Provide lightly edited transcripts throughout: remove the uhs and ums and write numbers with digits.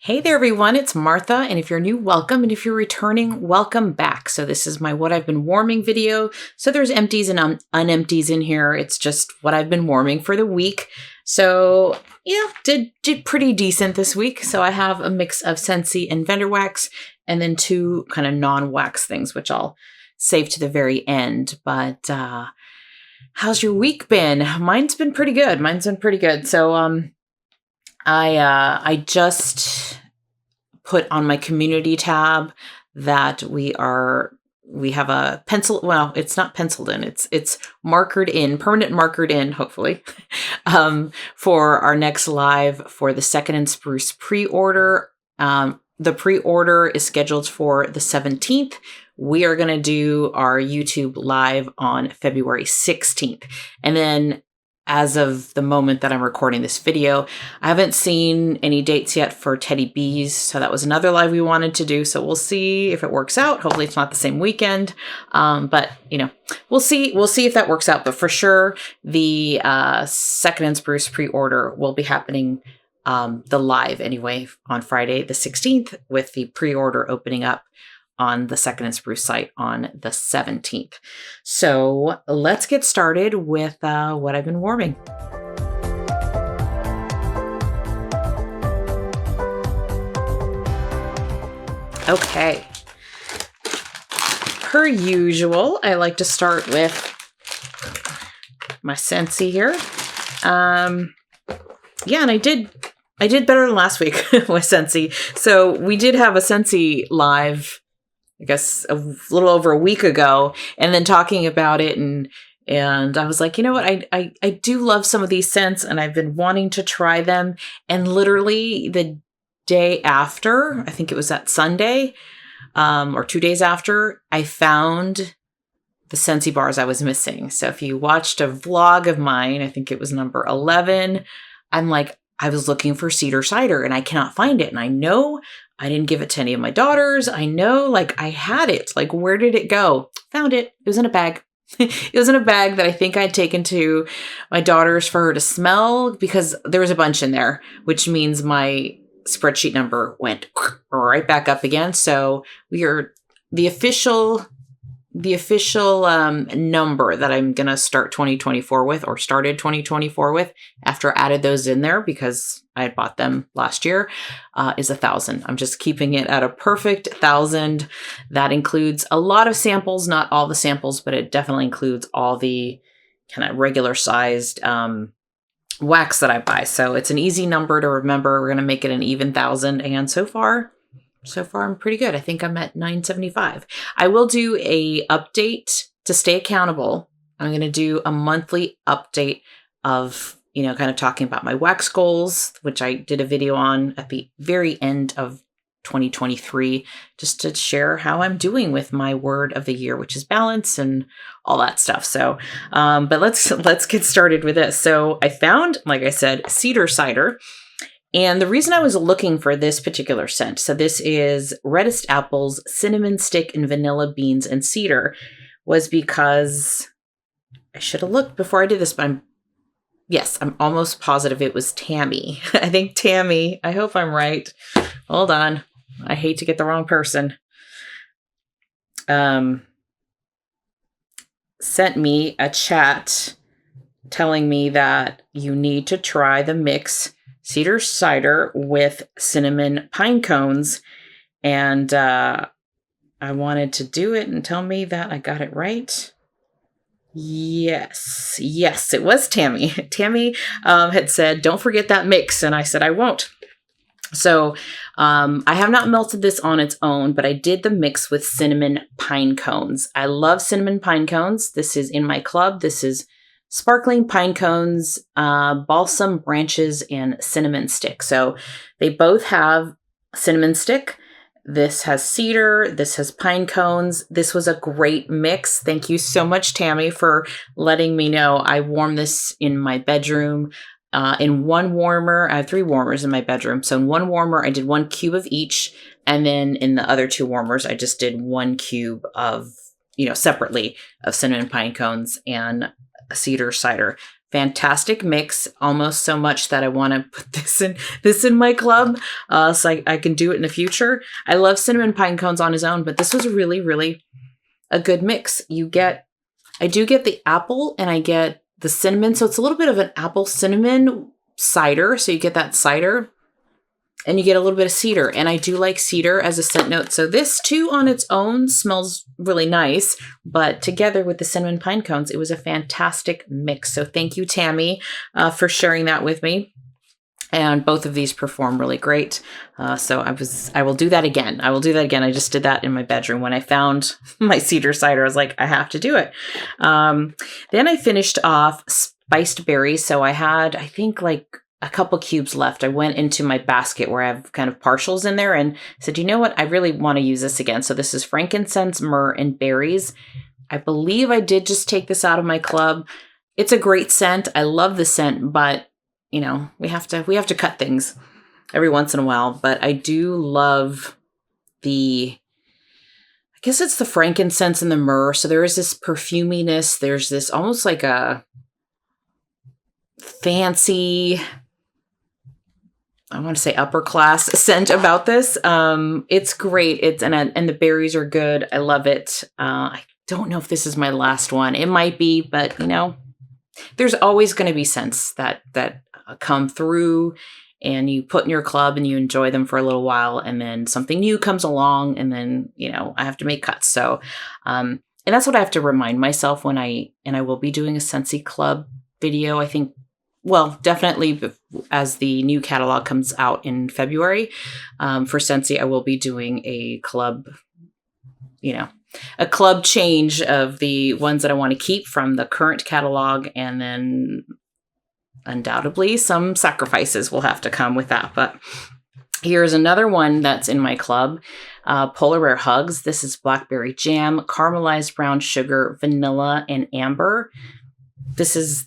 Hey there, everyone. It's Martha. And if you're new, welcome. And if you're returning, welcome back. So this is my What I've Been Warming video. So there's empties and unempties in here. It's just what I've been warming for the week. So yeah, did pretty decent this week. So I have a mix of Scentsy and Vendor Wax, and then two kind of non-wax things, which I'll save to the very end. But how's your week been? Mine's been pretty good. So I just put on my community tab that we have a pencil. Well, it's not penciled in. It's markered in, permanent markered in, hopefully, for our next live for the Second and Spruce pre-order. The pre-order is scheduled for the 17th. We are going to do our YouTube live on February 16th. And then as of the moment that I'm recording this video, I haven't seen any dates yet for Teddy Bees. So that was another live we wanted to do. So we'll see if it works out. Hopefully it's not the same weekend. But you know, we'll see if that works out. But for sure, the Second and Spruce pre-order will be happening the live anyway on Friday the 16th, with the pre-order opening up on the Second and Spruce site on the 17th. So let's get started with what I've been warming. Okay. Per usual, I like to start with my Scentsy here. Yeah, and I did better than last week with Scentsy. So we did have a Scentsy live, I guess a little over a week ago, and then talking about it, and I was like, you know what, I do love some of these scents, and I've been wanting to try them. And literally the day after, I think it was that Sunday, or 2 days after, I found the Scentsy bars I was missing. So if you watched a vlog of mine, I think it was number 11, I'm like, I was looking for Cedar Cider and I cannot find it. And I know I didn't give it to any of my daughters. I know, like, I had it. Like, where did it go? Found it. It was in a bag. It was in a bag that I think I'd taken to my daughters for her to smell, because there was a bunch in there, which means my spreadsheet number went right back up again. So we are the official number that I'm going to start 2024 with, or started 2024 with, after I added those in there because I had bought them last year, is 1,000. I'm just keeping it at a perfect 1,000. That includes a lot of samples, not all the samples, but it definitely includes all the kind of regular sized wax that I buy. So it's an easy number to remember. We're going to make it an even 1,000. And so far I'm pretty good. I think I'm at 975. I will do a update to stay accountable. I'm going to do a monthly update of, kind of talking about my wax goals, which I did a video on at the very end of 2023, just to share how I'm doing with my word of the year, which is balance and all that stuff. So, but let's get started with this. So I found, like I said, Cedar Cider. And the reason I was looking for this particular scent, so this is Reddest Apples, Cinnamon Stick, and Vanilla Beans and Cedar, was because I should have looked before I did this, but I'm almost positive it was Tammy. I think Tammy, I hope I'm right. Hold on. I hate to get the wrong person. Sent me a chat telling me that you need to try the mix Cedar Cider with cinnamon pine cones. And I wanted to do it and tell me that I got it right. Yes, it was Tammy. Tammy had said, don't forget that mix. And I said, I won't. So I have not melted this on its own, but I did the mix with cinnamon pine cones. I love cinnamon pine cones. This is in my club. This is sparkling pine cones, balsam branches, and cinnamon stick. So they both have cinnamon stick. This has cedar. This has pine cones. This was a great mix. Thank you so much, Tammy, for letting me know. I warm this in my bedroom. In one warmer, I have 3 warmers in my bedroom. So in one warmer, I did 1 cube of each. And then in the other 2 warmers, I just did 1 cube of, separately, of cinnamon pine cones and Cedar Cider. Fantastic mix, almost so much that I want to put this in my club, so I can do it in the future. I love cinnamon pine cones on his own, but this was really, really a good mix. I do get the apple and I get the cinnamon, so it's a little bit of an apple cinnamon cider. So you get that cider and you get a little bit of cedar, and I do like cedar as a scent note. So this too on its own smells really nice, but together with the cinnamon pine cones, it was a fantastic mix. So thank you, Tammy, for sharing that with me. And both of these perform really great. So I will do that again. I just did that in my bedroom. When I found my cedar cider, I was like, I have to do it. Then I finished off spiced berries. So I had, I think, like a couple cubes left. I went into my basket where I have kind of partials in there and said, you know what? I really want to use this again. So this is frankincense, myrrh, and berries. I believe I did just take this out of my club. It's a great scent. I love the scent, but you know, we have to cut things every once in a while. But I do love I guess it's the frankincense and the myrrh. So there is this perfuminess. There's this almost like a fancy, I want to say upper class scent about this. It's great. And the berries are good. I love it. I don't know if this is my last one. It might be, but you know, there's always going to be scents that come through and you put in your club and you enjoy them for a little while, and then something new comes along, and then, you know, I have to make cuts. So, and that's what I have to remind myself when I will be doing a Scentsy club video, I think. Well, definitely as the new catalog comes out in February, for Scentsy, I will be doing a club, a club change of the ones that I want to keep from the current catalog, and then undoubtedly some sacrifices will have to come with that. But here's another one that's in my club, Polar Bear Hugs. This is blackberry jam, caramelized brown sugar, vanilla, and amber. This is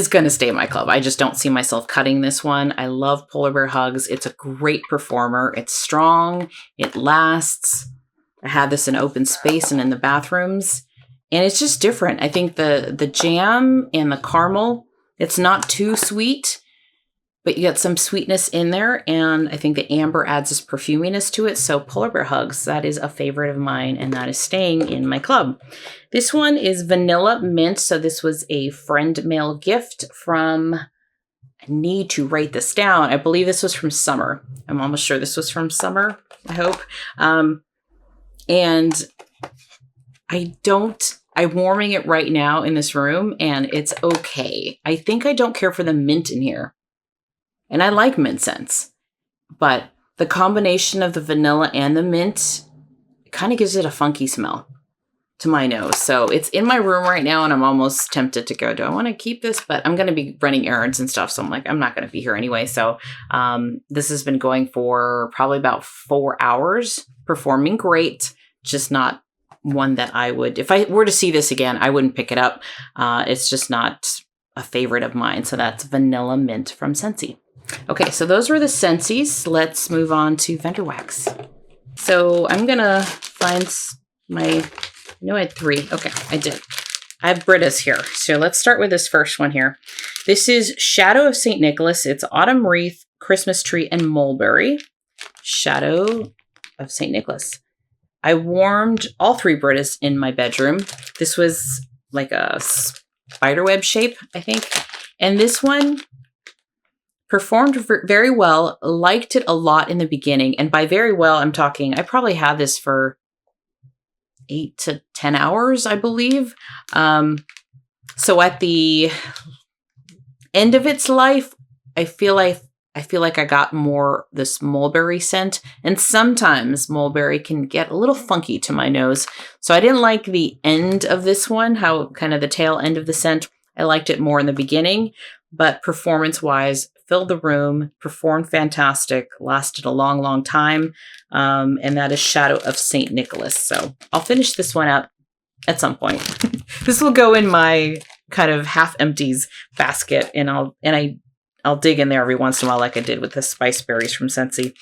going to stay in my club. I just don't see myself cutting this one. I love Polar Bear Hugs. It's a great performer. It's strong. It lasts. I had this in open space and in the bathrooms, and it's just different. I think the jam and the caramel, it's not too sweet, but you get some sweetness in there, and I think the amber adds this perfuminess to it. So Polar Bear Hugs, that is a favorite of mine, and that is staying in my club. This one is Vanillamint. So this was a friend mail gift from, I need to write this down. I believe this was from summer. I'm almost sure this was from summer, I hope. And I'm warming it right now in this room, and it's okay. I think I don't care for the mint in here. And I like mint scents, but the combination of the vanilla and the mint kind of gives it a funky smell to my nose. So it's in my room right now, and I'm almost tempted to go, do I want to keep this? But I'm going to be running errands and stuff, so I'm like, I'm not going to be here anyway. So this has been going for probably about 4 hours, performing great, just not one that I would, if I were to see this again, I wouldn't pick it up. It's just not a favorite of mine. So that's Vanillamint from Scentsy. Okay, so those were the Scentsy's. Let's move on to vendor wax. So I'm going to find I had 3. Okay, I did. I have Britta's here. So let's start with this first one here. This is Shadow of St. Nicholas. It's Autumn Wreath, Christmas Tree, and Mulberry. Shadow of St. Nicholas. I warmed all 3 Britta's in my bedroom. This was like a spiderweb shape, I think. And this one performed very well. Liked it a lot in the beginning. And by very well, I'm talking, I probably had this for 8 to 10 hours, I believe. So at the end of its life, I feel like I got more this mulberry scent, and sometimes mulberry can get a little funky to my nose. So I didn't like the end of this one, how kind of the tail end of the scent. I liked it more in the beginning, but performance-wise, filled the room, performed fantastic, lasted a long, long time, and that is Shadow of St. Nicholas. So I'll finish this one up at some point. This will go in my kind of half empties basket, and I'll dig in there every once in a while, like I did with the spice berries from Scentsy,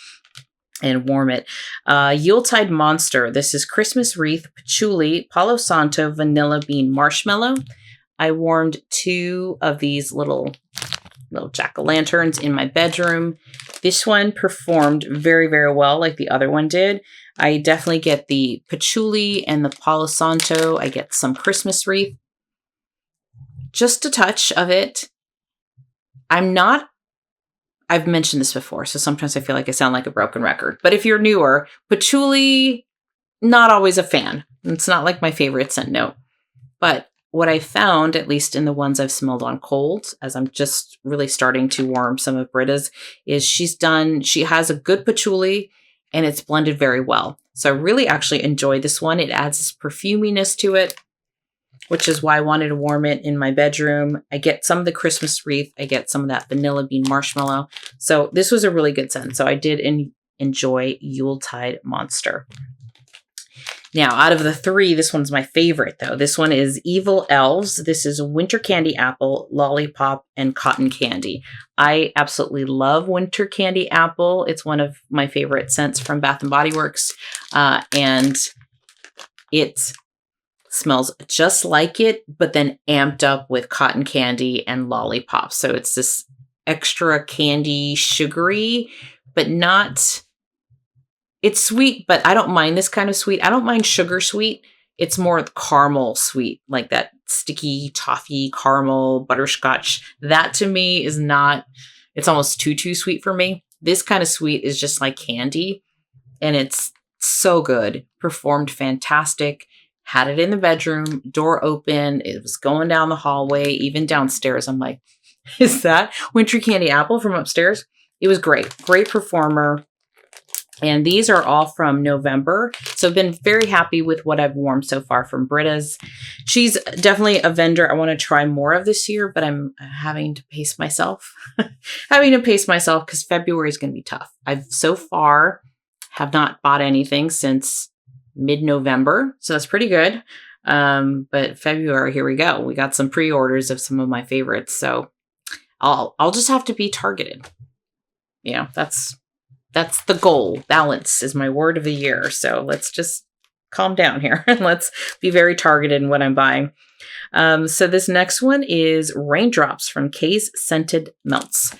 and warm it. Yuletide Monster. This is Christmas Wreath, Patchouli, Palo Santo, Vanilla Bean Marshmallow. I warmed 2 of these little jack-o'-lanterns in my bedroom. This one performed very, very well like the other one did. I definitely get the patchouli and the Palo Santo. I get some Christmas wreath. Just a touch of it. I've mentioned this before, so sometimes I feel like I sound like a broken record. But if you're newer, patchouli, not always a fan. It's not like my favorite scent note. But what I found, at least in the ones I've smelled on cold, as I'm just really starting to warm some of Britta's, is she has a good patchouli and it's blended very well. So I really actually enjoy this one. It adds this perfuminess to it, which is why I wanted to warm it in my bedroom. I get some of the Christmas wreath. I get some of that vanilla bean marshmallow. So this was a really good scent. So I did enjoy Yuletide Monster. Now, out of the 3, this one's my favorite, though. This one is Evil Elves. This is Winter Candy Apple, Lollipop, and Cotton Candy. I absolutely love Winter Candy Apple. It's one of my favorite scents from Bath & Body Works. And it smells just like it, but then amped up with cotton candy and lollipop. So it's this extra candy, sugary, but not... It's sweet, but I don't mind this kind of sweet. I don't mind sugar sweet. It's more caramel sweet, like that sticky toffee, caramel, butterscotch. That to me is not, it's almost too sweet for me. This kind of sweet is just like candy, and it's so good. Performed fantastic. Had it in the bedroom, door open. It was going down the hallway, even downstairs. I'm like, is that Winter Candy Apple from upstairs? It was great. Great performer. And these are all from November. So I've been very happy with what I've warmed so far from Britta's. She's definitely a vendor I want to try more of this year, but I'm having to pace myself. Because February is going to be tough. I've so far have not bought anything since mid-November. So that's pretty good. But February, here we go. We got some pre-orders of some of my favorites. So I'll just have to be targeted. You know, that's the goal. Balance is my word of the year. So let's just calm down here and let's be very targeted in what I'm buying. So this next one is Raindrops from Kay's Scented Melts.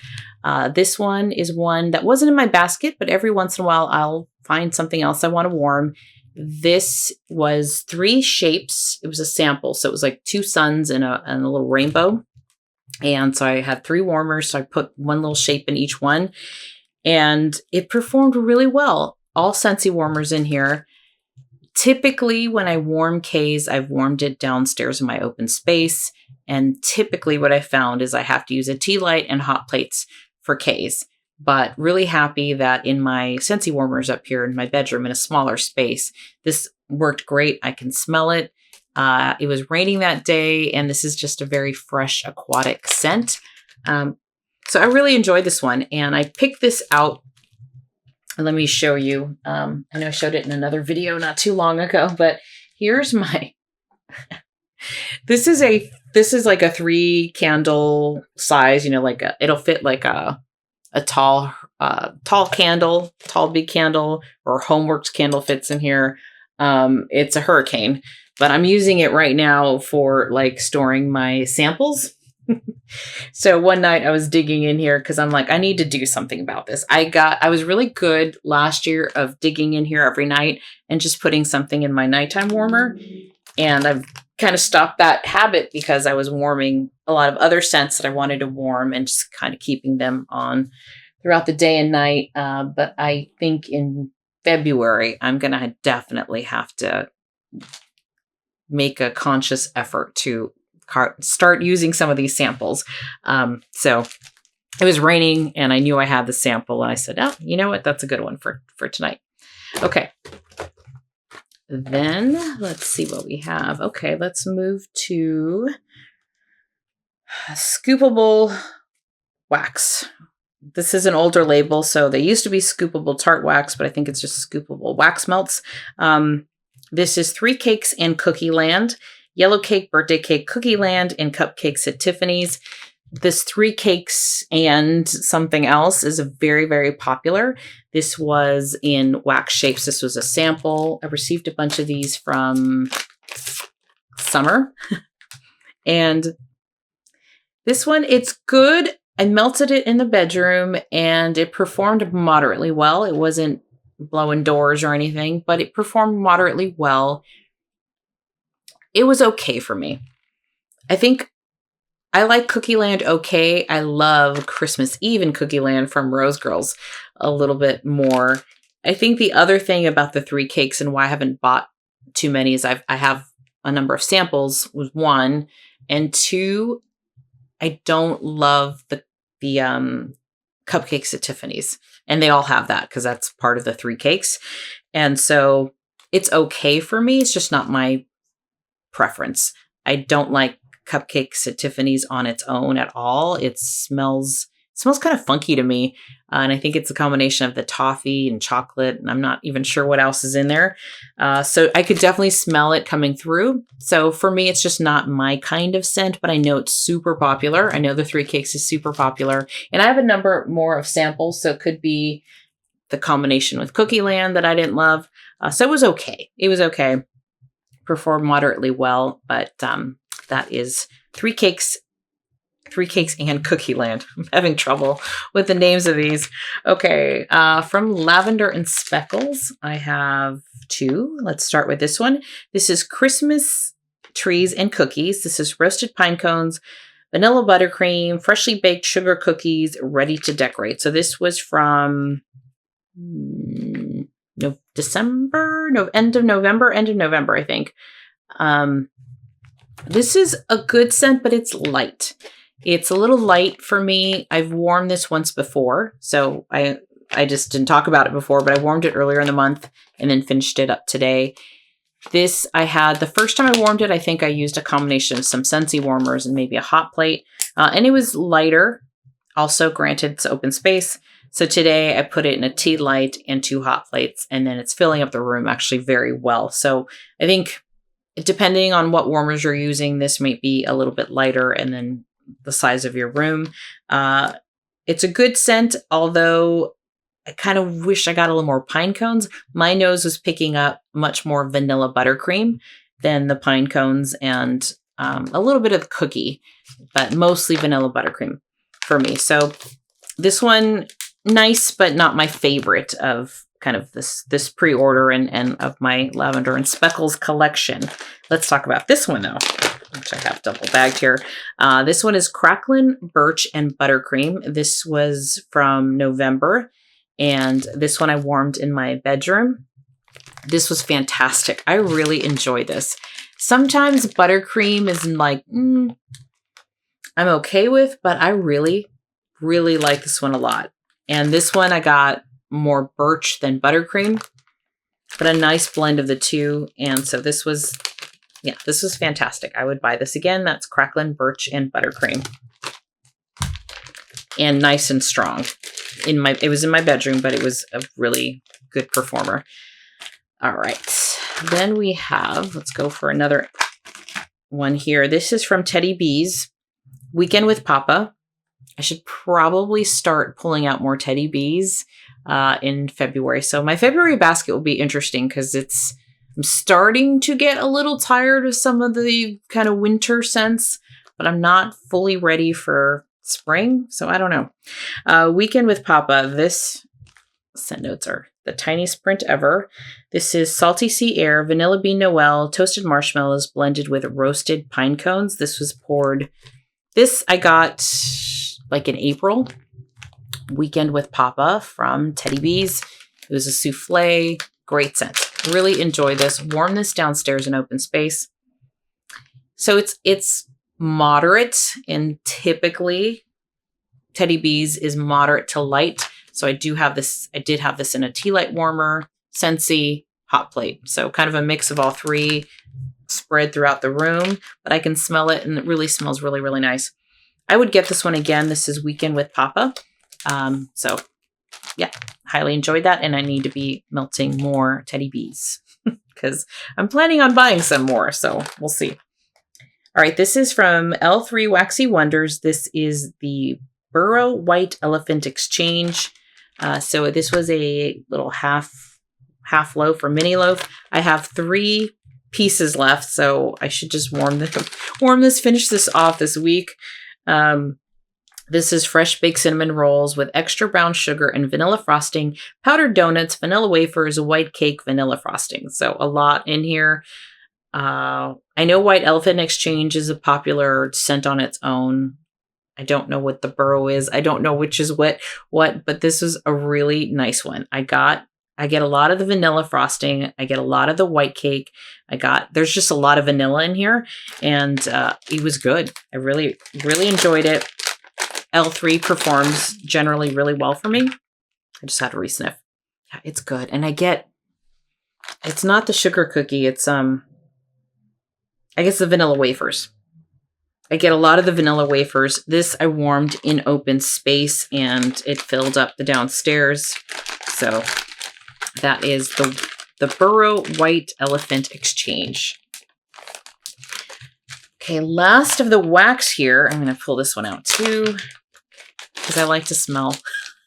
This one is one that wasn't in my basket, but every once in a while I'll find something else I want to warm. This was 3 shapes. It was a sample. So it was like 2 suns and a little rainbow. And so I had 3 warmers. So I put one little shape in each one. And it performed really well. All Scentsy warmers in here. Typically, when I warm Kay's, I've warmed it downstairs in my open space. And typically what I found is I have to use a tea light and hot plates for Kay's. But really happy that in my Scentsy warmers up here in my bedroom in a smaller space, this worked great. I can smell it. It was raining that day, and this is just a very fresh aquatic scent. So I really enjoyed this one, and I picked this out. Let me show you. I know I showed it in another video not too long ago, but here's my, this is like a 3 candle size, you know, like it'll fit like a tall candle, tall big candle, or Homeworks candle fits in here. It's a hurricane, but I'm using it right now for like storing my samples. So one night I was digging in here because I'm like, I need to do something about this. I was really good last year of digging in here every night and just putting something in my nighttime warmer. And I've kind of stopped that habit because I was warming a lot of other scents that I wanted to warm and just kind of keeping them on throughout the day and night. But I think in February, I'm going to definitely have to make a conscious effort to start using some of these samples. So it was raining and I knew I had the sample and I said, oh, you know what? That's a good one for tonight. Okay. Then let's see what we have. Okay. Let's move to Scoopable Wax. This is an older label. So they used to be Scoopable Tart Wax, but I think it's just Scoopable Wax Melts. This is 3 cakes and Cookieland. Yellow cake, birthday cake, Cookieland, and cupcakes at Tiffany's. This 3 cakes and something else is very, very popular. This was in wax shapes. This was a sample. I received a bunch of these from summer. And this one, it's good. I melted it in the bedroom and it performed moderately well. It wasn't blowing doors or anything, but it performed moderately well. It was okay for me. I think I like Cookieland okay. I love Christmas Eve in Cookieland from Rose Girls a little bit more. I think the other thing about the 3 cakes and why I haven't bought too many is I have a number of samples, was 1. And 2, I don't love the cupcakes at Tiffany's. And they all have that because that's part of the 3 cakes. And so it's okay for me. It's just not my preference. I don't like cupcakes at Tiffany's on its own at all. It smells kind of funky to me. And I think it's a combination of the toffee and chocolate, and I'm not even sure what else is in there. So I could definitely smell it coming through. So for me, it's just not my kind of scent, but I know it's super popular. I know the 3 cakes is super popular. And I have a number more of samples, so it could be the combination with Cookieland that I didn't love. So it was okay. It was okay. Performed moderately well, but that is 3 cakes and Cookieland. I'm having trouble with the names of these. Okay, from Lavender and Speckles, I have 2. Let's start with this one. This is Christmas Trees and Cookies. This is roasted pine cones, vanilla buttercream, freshly baked sugar cookies, ready to decorate. So this was from end of November, I think. This is a good scent, but it's light. It's a little light for me. I've warmed this once before, so I just didn't talk about it before, but I warmed it earlier in the month and then finished it up today. This I had, the first time I warmed it, I think I used a combination of some Scentsy warmers and maybe a hot plate, and it was lighter. Also, granted, it's open space. So today I put it in a tea light and 2 hot plates, and then it's filling up the room actually very well. So I think depending on what warmers you're using, this might be a little bit lighter and then the size of your room. It's a good scent, although I kind of wish I got a little more pine cones. My nose was picking up much more vanilla buttercream than the pine cones and a little bit of cookie, but mostly vanilla buttercream for me. So this one, nice, but not my favorite of kind of this pre-order and of my Lavender and Speckles collection. Let's talk about this one though, which I have double bagged here. This one is Cracklin, Birch, and Buttercream. This was from November, and this one I warmed in my bedroom. This was fantastic. I really enjoyed this. Sometimes buttercream is like, I'm okay with, but I really, really like this one a lot. And this one I got more birch than buttercream, but a nice blend of the 2. And so this was fantastic. I would buy this again. That's Cracklin, Birch, and Buttercream. And nice and strong. It was in my bedroom, but it was a really good performer. All right. Then we have, let's go for another one here. This is from Teddy B's, Weekend with Papa. I should probably start pulling out more Teddy B's in February. So my February basket will be interesting because I'm starting to get a little tired of some of the kind of winter scents, but I'm not fully ready for spring. So I don't know. Weekend with Papa. This scent notes are the tiniest print ever. This is Salty Sea Air, Vanilla Bean Noel, Toasted Marshmallows blended with roasted pine cones. This was poured. This I got like in April. Weekend with Papa from Teddy B's. It was a souffle. Great scent. Really enjoy this. Warm this downstairs in open space. So it's moderate, and typically Teddy B's is moderate to light. So I did have this in a tea light warmer, Scentsy, hot plate. So kind of a mix of all 3 spread throughout the room, but I can smell it and it really smells really, really nice. I would get this one again. This is Weekend with Papa. So yeah, highly enjoyed that. And I need to be melting more Teddy B's because I'm planning on buying some more. So we'll see. All right. This is from L3 Waxy Wonders. This is the Burrow White Elephant Exchange. So this was a little half loaf or mini loaf. I have 3 pieces left, so I should just finish this off this week. This is fresh baked cinnamon rolls with extra brown sugar and vanilla frosting, powdered donuts, vanilla wafers, white cake, vanilla frosting. So a lot in here. I know White Elephant Exchange is a popular scent on its own. I don't know what the Burrow is. I don't know which is what, but this is a really nice one. I get a lot of the vanilla frosting. I get a lot of the white cake. There's just a lot of vanilla in here, and it was good. I really, really enjoyed it. L3 performs generally really well for me. I just had a resniff. Yeah, it's good. And it's not the sugar cookie. It's, I guess the vanilla wafers. I get a lot of the vanilla wafers. This I warmed in open space and it filled up the downstairs. So that is the Burrow White Elephant Exchange. Okay, last of the wax here. I'm going to pull this one out too, because I like to smell.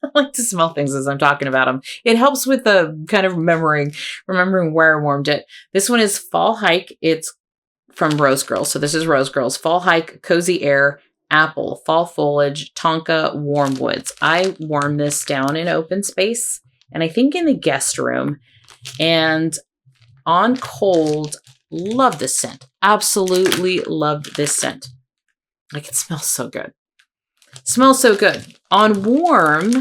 I like to smell things as I'm talking about them. It helps with the kind of remembering where I warmed it. This one is Fall Hike. It's from Rose Girls. So this is Rose Girls. Fall Hike, Cozy Air, Apple, Fall Foliage, Tonka, Warm Woods. I warmed this down in open space, and I think in the guest room. And on cold, love this scent. Absolutely love this scent. Like, it smells so good. Smells so good. On warm,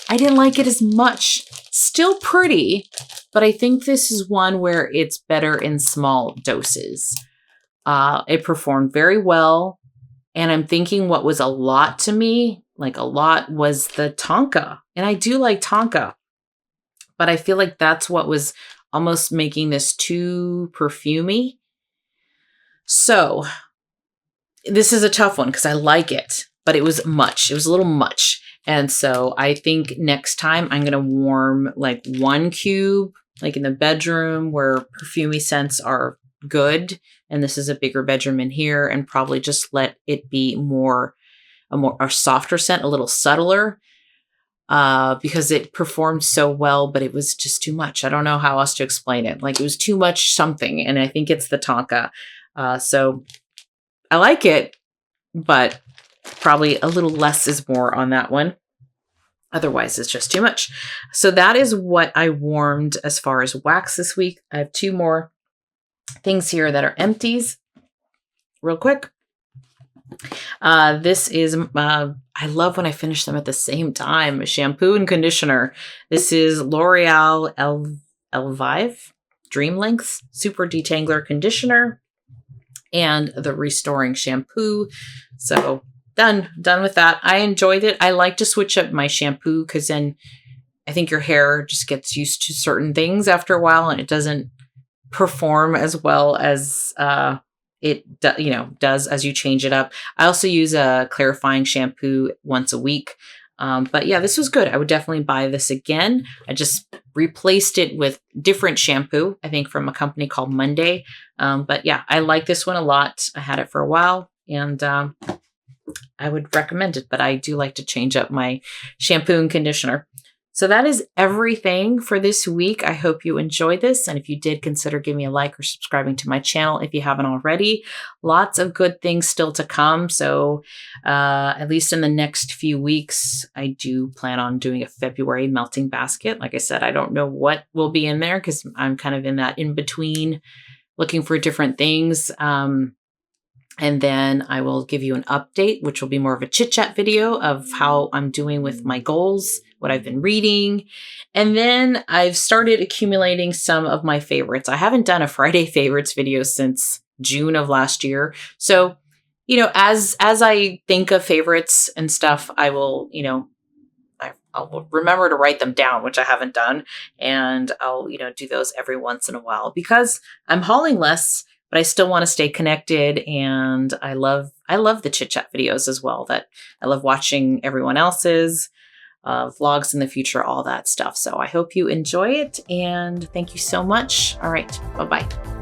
I didn't like it as much. Still pretty, but I think this is one where it's better in small doses. It performed very well. And I'm thinking what was a lot to me, like a lot, was the Tonka. And I do like Tonka, but I feel like that's what was almost making this too perfumey. So this is a tough one because I like it, but it was much. It was a little much. And so I think next time I'm going to warm like 1 cube, like in the bedroom where perfumey scents are good. And this is a bigger bedroom in here, and probably just let it be a softer scent, a little subtler. Because it performed so well, but it was just too much. I don't know how else to explain it. Like, it was too much something, and I think it's the Tonka. So I like it, but probably a little less is more on that one. Otherwise, it's just too much. So that is what I warmed as far as wax this week. I have 2 more things here that are empties. Real quick. This is, I love when I finish them at the same time. Shampoo and conditioner. This is L'Oreal Elvive Dream Length Super Detangler Conditioner and the Restoring Shampoo. So done with that. I enjoyed it. I like to switch up my shampoo because then I think your hair just gets used to certain things after a while, and it doesn't perform as well as it does as you change it up. I also use a clarifying shampoo once a week. But yeah, this was good. I would definitely buy this again. I just replaced it with different shampoo, I think from a company called Monday. But yeah, I like this one a lot. I had it for a while, and I would recommend it, but I do like to change up my shampoo and conditioner. So that is everything for this week. I hope you enjoyed this. And if you did, consider giving me a like or subscribing to my channel if you haven't already. Lots of good things still to come. So at least in the next few weeks, I do plan on doing a February melting basket. Like I said, I don't know what will be in there because I'm kind of in that in between looking for different things. And then I will give you an update, which will be more of a chit chat video of how I'm doing with my goals, what I've been reading. And then I've started accumulating some of my favorites. I haven't done a Friday favorites video since June of last year. So, as I think of favorites and stuff, I will, I'll remember to write them down, which I haven't done. And I'll, do those every once in a while because I'm hauling less, but I still want to stay connected. And I love the chit chat videos as well, that I love watching everyone else's vlogs in the future, all that stuff. So I hope you enjoy it, and thank you so much. All right. Bye-bye.